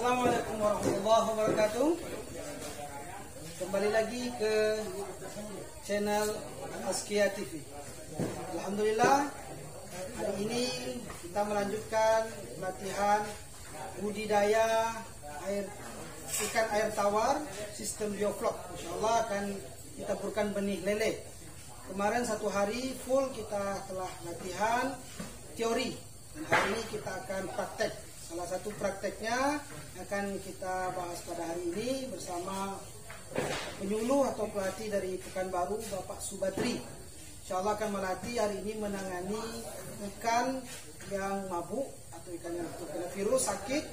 Assalamualaikum warahmatullahi wabarakatuh. Kembali lagi ke channel Askia TV. Alhamdulillah, hari ini kita melanjutkan latihan budidaya ikan air tawar sistem bioflok. Insyaallah akan kita taburkan benih lele. Kemarin satu hari full kita telah latihan teori, dan hari ini kita akan praktek. Salah satu prakteknya akan kita bahas pada hari ini bersama penyuluh atau pelatih dari Pekanbaru, Bapak Subadri. Insyaallah akan melatih hari ini menangani ikan yang mabuk atau ikan yang terkena virus sakit.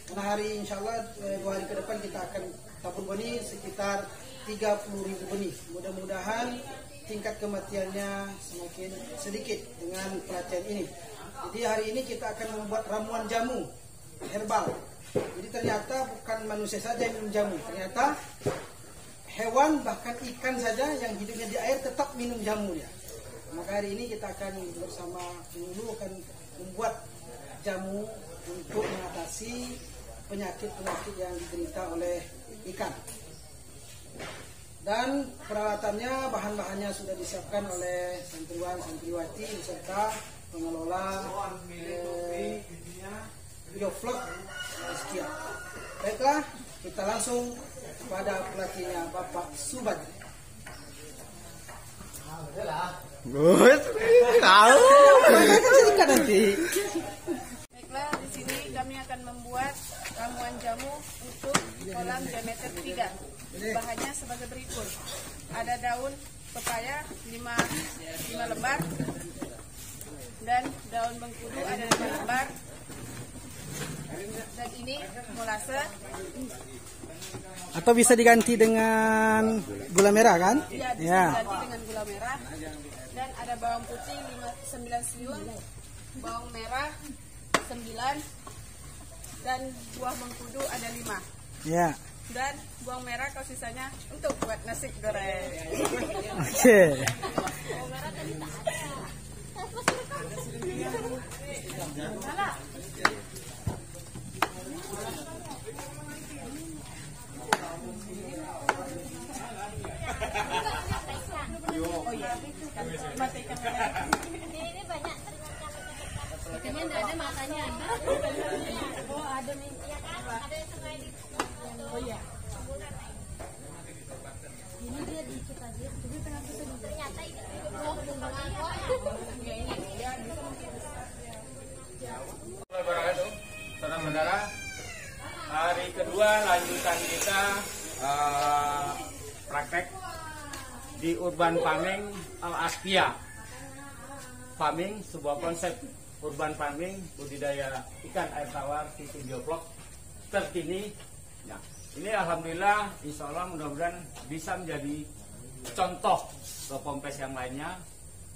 Karena hari insyaallah 2 hari ke depan kita akan tabur benih sekitar 30.000 benih. Mudah-mudahan tingkat kematiannya semakin sedikit dengan pelatihan ini. Jadi hari ini kita akan membuat ramuan jamu herbal. Jadi ternyata bukan manusia saja yang minum jamu, ternyata hewan bahkan ikan saja yang hidupnya di air tetap minum jamu ya. Maka hari ini kita akan bersama penyuluh akan membuat jamu untuk mengatasi penyakit-penyakit yang diderita oleh ikan. Dan peralatannya, bahan-bahannya sudah disiapkan oleh santriwan santriwati beserta pengelola bioflok Askia. Baiklah, kita langsung kepada pelatihnya Bapak Subadri. Tahu. Nanti. Baiklah, di sini kami akan membuat ramuan jamu untuk kolam diameter 3. Bahannya sebagai berikut: ada daun pepaya 5 lembar, dan daun mengkudu ada 5 lembar, dan ini molase. Atau bisa diganti dengan gula merah kan? Ya, bisa diganti dengan gula merah. Dan ada bawang putih 9 siung, bawang merah 9, dan buah mengkudu ada 5. Ya. Dan bawang merah kalau sisanya untuk buat nasi goreng. Oke. Bawang merah tadi tak ada. Oh iya, matikan. Ini banyak ikannya tidak ada matanya. Oh ada nih, ya kan? Ada yang sengaja di. Oh iya. Ini dia dikit aja. Jadi ternyata itu Saudara-saudara, hari kedua lanjutan kita praktek di urban farming Askia. Farming sebuah konsep urban farming budidaya ikan air tawar sistem bioflok terkini. Nah, ini alhamdulillah, insya Allah mudah-mudahan bisa menjadi contoh ke Pompes yang lainnya.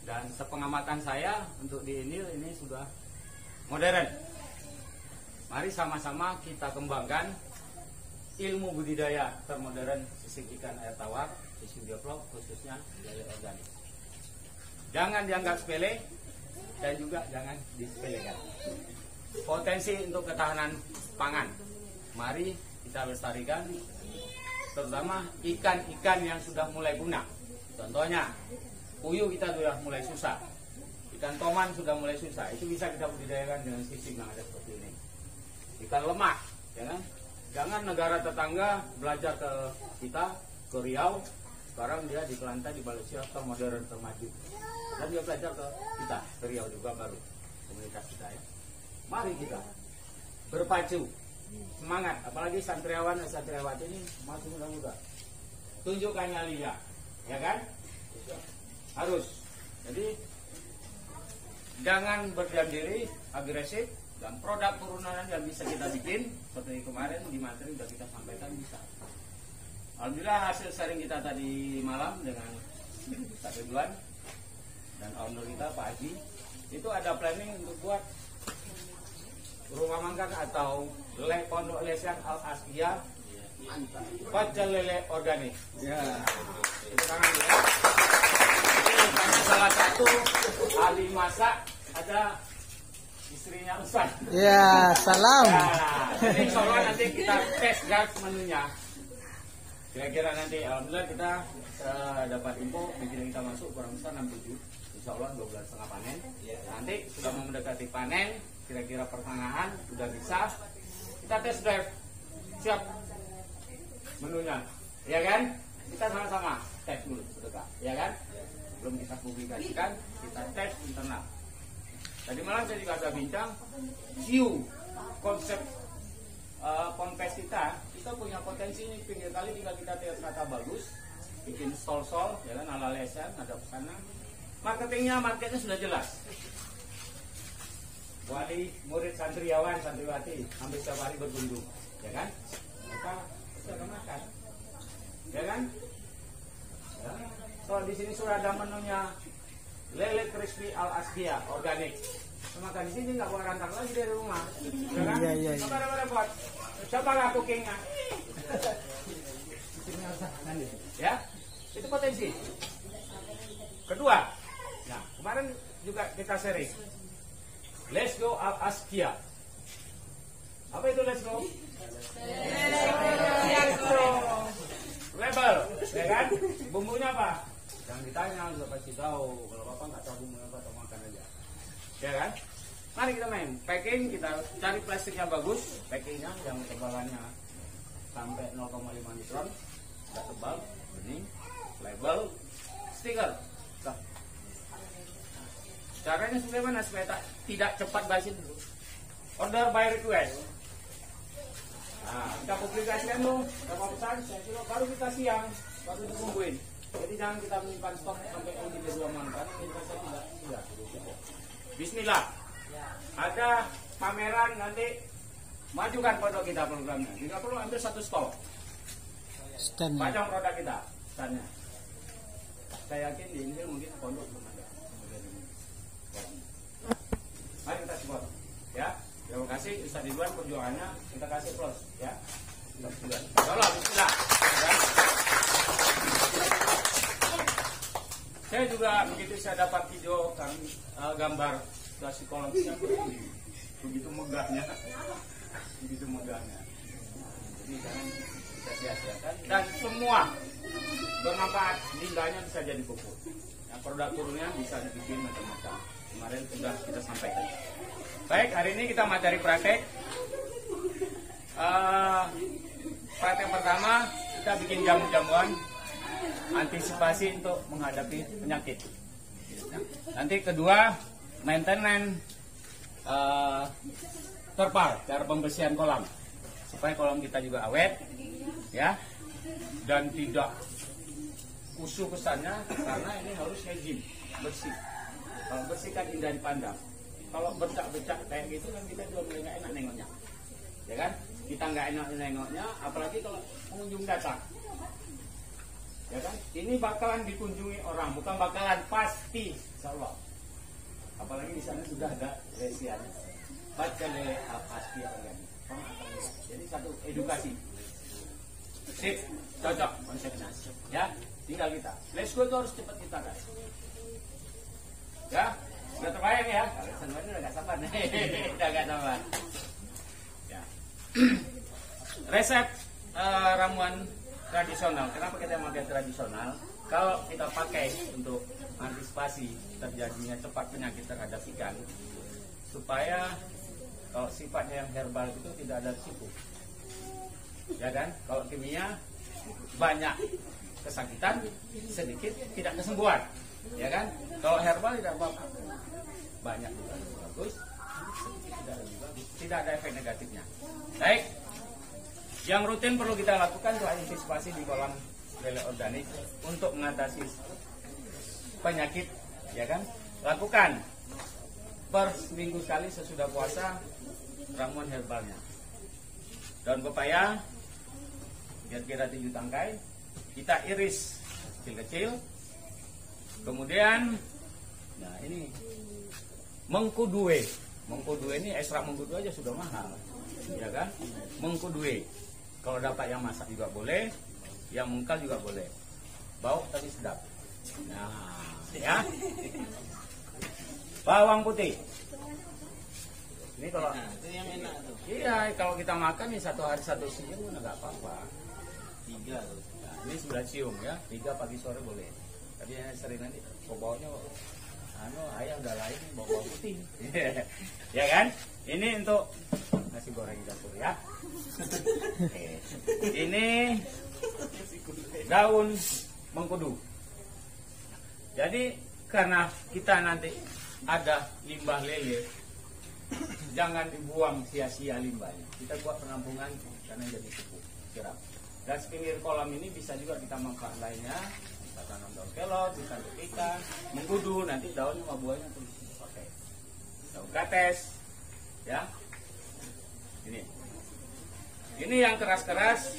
Dan sepengamatan saya untuk di ini sudah modern. Mari sama-sama kita kembangkan ilmu budidaya termodern sistem ikan air tawar sistem bioflok, khususnya lele organik. Jangan dianggap sepele dan juga jangan disepelekan. Potensi untuk ketahanan pangan, mari kita lestarikan, terutama ikan-ikan yang sudah mulai punah. Contohnya, puyuh kita sudah mulai susah, ikan toman sudah mulai susah. Itu bisa kita budidayakan dengan sistem yang ada seperti ini. Ikan lemak, ya kan? Jangan negara tetangga belajar ke kita, ke Riau. Sekarang dia di Kelantan, di Malaysia termodern, termaju. Dan dia belajar ke kita, ke Riau juga baru komunitas kita ya. Mari kita berpacu, semangat, apalagi santriawan dan santriawati ini masih muda-muda. Tunjukkan nyalinya, ya kan? Harus. Jadi jangan berdiam diri, agresif, dan produk turunan yang bisa kita bikin seperti kemarin di materi sudah kita sampaikan bisa. Alhamdulillah hasil sharing kita tadi malam dengan Pak Ridwan dan owner kita Pak Haji, itu ada planning untuk buat rumah makan atau pondok lesehan Al Askia pecel lele organik. Ya. Itu tangan ya. Ini salah satu ahli masak ada istrinya Ustaz. Ya, salam. Nah, jadi insya Allah nanti kita tes drive menunya. Kira-kira nanti alhamdulillah kita dapat info bikin kita masuk kurang besar 67. Insya Allah 12,5 panen. Nanti sudah mau mendekati panen, kira-kira pertengahan sudah bisa. Kita tes drive. Siap menunya, ya kan? Kita sama-sama tes dulu sedekah, ya kan? Belum kita publikasikan, kita tes internal. Tadi malam saya juga ada bincang, konsep ponpes kita punya potensi ini pinggir kali jika kita ternyata bagus, bikin stol-stol, ya kan, ala lesan, ada pesanan. Marketnya sudah jelas. Wali, murid, santriawan, santriwati, hampir setiap hari berkunjung, ya kan? Mereka sudah makan, ya kan? Ya. So di sini sudah ada menunya lele crispy al askia organik. Maka di sini nggak boleh rantang lagi dari rumah, ya kan? Iya. Coba repot. Coba lah cookingnya. Ya, itu potensi. Kedua, nah kemarin juga kita sharing. Let's go al askia. Apa itu let's go? Label, ya kan? Bumbunya apa? Jangan ditanya, udah pasti tahu. Kalau bapak nggak tahu bumbunya apa, atau makan aja. Ya kan? Mari kita main. Packing, kita cari plastik yang bagus. Packingnya yang tebalannya sampai 0,5 mikron, nggak tebal, bening. Label, stiker. So. Caranya seperti mana supaya tidak cepat basi dulu? Order by request. Nah, kita publikasikan dulu, berapa pesan, baru kita siang, baru ditungguin. Jadi jangan kita menyimpan stok sampai yang tidak dua mantan, investasi tidak. Bismillah. Ada pameran nanti, majukan produk kita programnya. Jika perlu ambil satu stok. Pajang produk kita, standnya. Saya yakin di Indonesia mungkin pondok belum ada. Mari kita support, ya. Terima kasih Ustaz Ridwan perjuangannya, kita kasih plus, ya. Tolong, bismillah. Ya. Saya juga begitu saya dapat video gambar kasih kolom begitu megahnya, Jadi kita sia-siakan dan semua bermanfaat, nilainya bisa jadi pupuk. Ya, produk turunnya bisa dibikin macam-macam. Kemarin sudah kita sampaikan. Baik, hari ini kita materi praktek. Praktek pertama kita bikin jamu-jamuan antisipasi untuk menghadapi penyakit. Nanti kedua maintenance terpal, cara pembersihan kolam supaya kolam kita juga awet, ya, dan tidak kusut kesannya karena ini harus hygiene, bersih. Kalau bersih kan indah dipandang. Kalau bercak-bercak kayak gitu kan kita juga nggak enak nengoknya, ya kan? Kita nggak enak nengoknya, apalagi kalau pengunjung datang, ya kan? Ini bakalan dikunjungi orang, bukan bakalan, pasti, insyaallah. Apalagi di sana sudah ada resian, baca le pasti organik. Jadi satu edukasi, sip, cocok konsepnya, ya. Tinggal kita, let's go itu harus cepat kita guys, ya. Sudah terbayang ya? Sebenarnya udah gak sabar nih. Udah gak sabar. Ya. Resep ramuan tradisional. Kenapa kita pakai tradisional? Kalau kita pakai untuk antisipasi terjadinya cepat penyakit terhadap ikan, supaya kalau sifatnya yang herbal itu tidak ada risiko. Ya kan? Kalau kimia banyak kesakitan, sedikit tidak kesembuhan. Ya kan? Kalau herbal tidak apa-apa. Banyak juga bagus, tidak ada efek negatifnya. Baik, yang rutin perlu kita lakukan itu antisipasi di kolam lele organik untuk mengatasi penyakit, ya kan? Lakukan per minggu sekali sesudah puasa ramuan herbalnya. Daun pepaya kira-kira 7 tangkai, kita iris kecil-kecil. Kemudian, nah ini mengkuduwe ini ekstrak mengkudu aja sudah mahal, ya kan? Mengkuduwe, kalau dapat yang masak juga boleh, yang mengkal juga boleh, bau tapi sedap. Nah, ya, bawang putih Ini kalau itu yang enak tuh. iya, kalau kita makan nih 1 hari 1 siang pun nggak apa-apa. 3 tuh. Nah, ini sudah cium ya, 3 pagi sore boleh. Tapi yang sering nanti baunya ayah udah lain bau putih. Ya kan? Ini untuk nasi goreng dapur ya. Oke. Ini daun mengkudu. Jadi karena kita nanti ada limbah lele, jangan dibuang sia-sia limbahnya. Kita buat penampungan karena jadi pupuk siram. Dan sepinggir kolam ini bisa juga kita manfaat lainnya. Kita tanam daun kelot, bisa untuk ikan, mengkudu, nanti daunnya sama buahnya terus pakai. Daun kates, ya. Ini yang keras-keras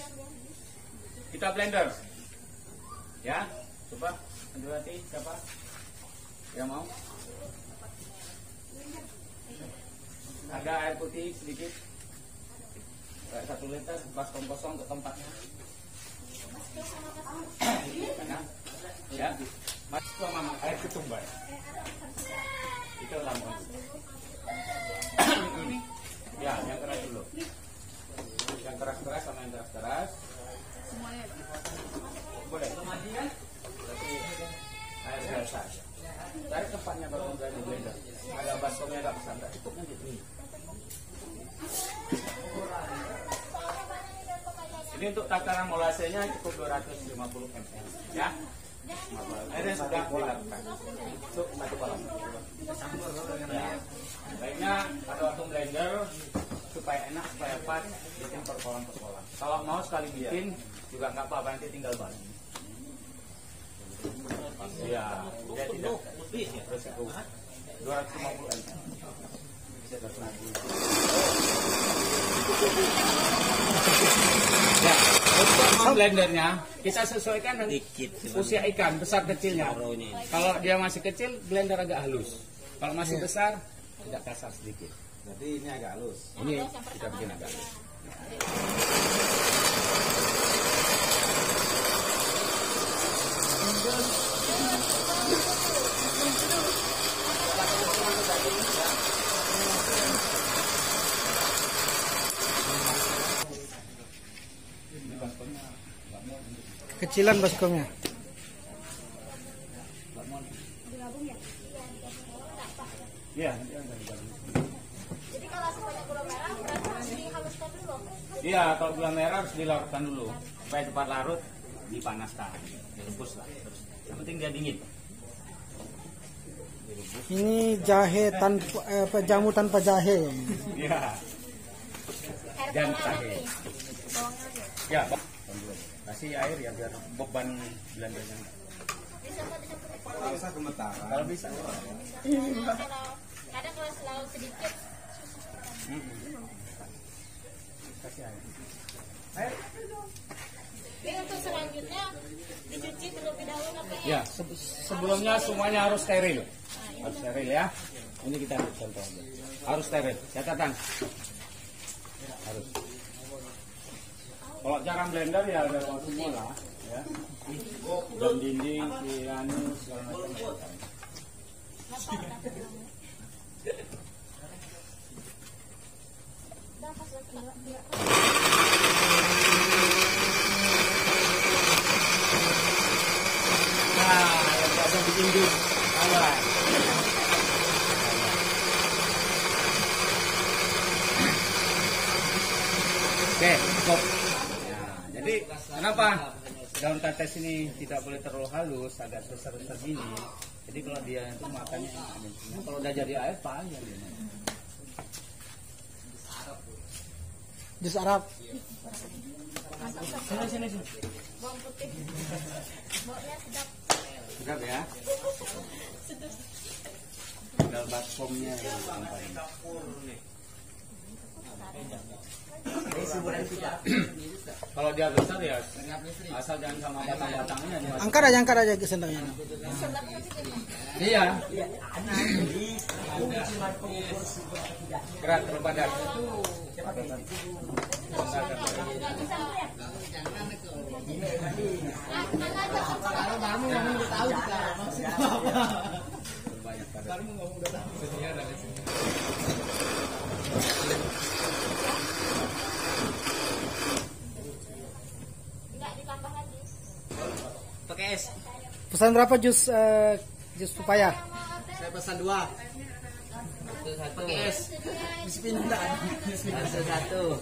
kita blender, ya. Coba hati siapa yang mau? Ada air putih sedikit, kayak 1 liter, baskom kosong ke tempatnya. Ya, masuk ke mama air ketumbar. Itu lambung. Ini, ya, yang keras dulu. Yang keras-keras sama yang keras-keras. Semuanya. Boleh. Tapi air biasa. Dari tempatnya baru udah di blender. Ada baskomnya agak besar, nggak cukupnya gitu. Ini untuk takaran molasenya cukup 250 ml, ya. Airnya sudah dilakukan. Masuk 1 kolam. Ya. Baiknya pada waktu blender supaya enak, supaya pas, bikin per kolam. Kalau mau sekali bikin juga nggak apa-apa, nanti tinggal balik. Ya, dia tidak lebih ya, resiko 250 ml. Ya, untuk blendernya kita sesuaikan dengan usia ikan besar kecilnya. Kalau dia masih kecil, blender agak halus. Kalau masih besar, tidak kasar sedikit. Berarti ini agak halus. Ini kita bikin agak halus. Kecilan baskomnya. Iya. Jadi kalau semuanya gula merah berarti harus dihaluskan dulu. Iya, kalau gula merah harus dilarutkan dulu supaya cepat larut, dipanaskan, direbus lah. Terus yang penting dia dingin. Ini jahe tanpa jamu tanpa jahe. Iya. Dan jahe. Ya, kasih air ya biar beban blendernya. Kalau bisa gemetaran. Kalau bisa. Kadang kalau selalu sedikit. Kasih air. Ini untuk selanjutnya dicuci terlebih dahulu apa ya? Ya, sebelumnya semuanya harus steril. Harus steril ya. Ini kita ambil contoh aja. Harus steril. Catatan. Harus. Kalau cara blender ya ada semua lah, ya. Dan dinding, segala macam. Nah, yang biasa bikin jus, awal. Oke, cukup. Jadi kenapa daun kates ini tidak boleh terlalu halus, agak besar-besar gini. Jadi kalau dia itu makannya enak. Kalau udah jadi air payah dia. Jus Arab. Sini. Bawang putih. Baunya sedap. Sedap ya. Tinggal baskomnya yang paling. Kalau dia besar ya asal jangan sama batang-batangnya dimasukkan. Angkat aja ke sendoknya. Iya. Gerak terlalu padat. Enggak ditambah lagi. Pakai es. Pesan berapa jus jus pepaya? Saya pesan 2. Satu. Pakai es. Bismillah. Satu.